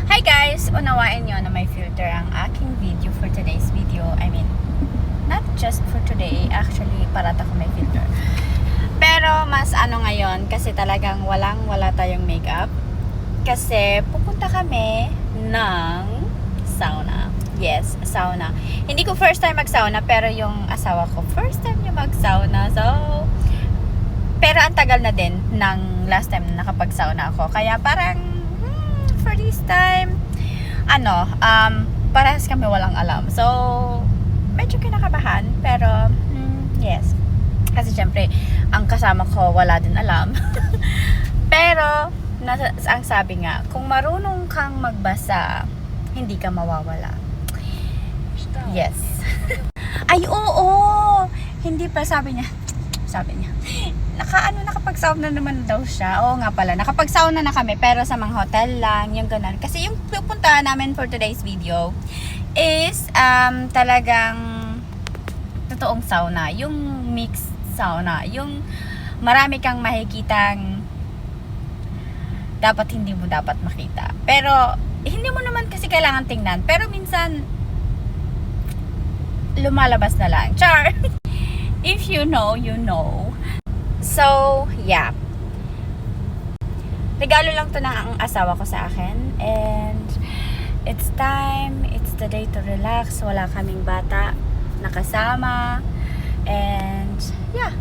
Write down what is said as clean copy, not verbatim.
Hi guys! Unawain nyo na may filter ang aking video for today's video. I mean, not just for today. Actually, parata ko may filter. Pero mas ngayon kasi talagang wala tayong makeup. Kasi pupunta kami ng sauna. Yes, sauna. Hindi ko first time mag-sauna pero yung asawa ko first time niya mag-sauna. So, pero ang tagal na din ng last time na nakapag-sauna ako. Kaya parang for this time, parehas kami walang alam. So, medyo kinakabahan. Pero, yes. Kasi syempre, ang kasama ko wala din alam. Pero, ang sabi nga, kung marunong kang magbasa, hindi ka mawawala. Yes. Ay, oo! Hindi pa, sabi niya, nakapag-sauna naman daw siya. Oo nga pala, nakapag-sauna na kami pero sa mga hotel lang, yung ganun. Kasi yung pupuntahan namin for today's video is talagang totoong sauna. Yung mixed sauna. Yung marami kang makikitang hindi mo dapat makita. Pero, hindi mo naman kasi kailangan tingnan. Pero minsan, lumalabas na lang. Char! If you know, you know. So, yeah. Regalo lang to ng asawa ko sa akin. And, it's time. It's the day to relax. Wala kaming bata nakasama. And, yeah.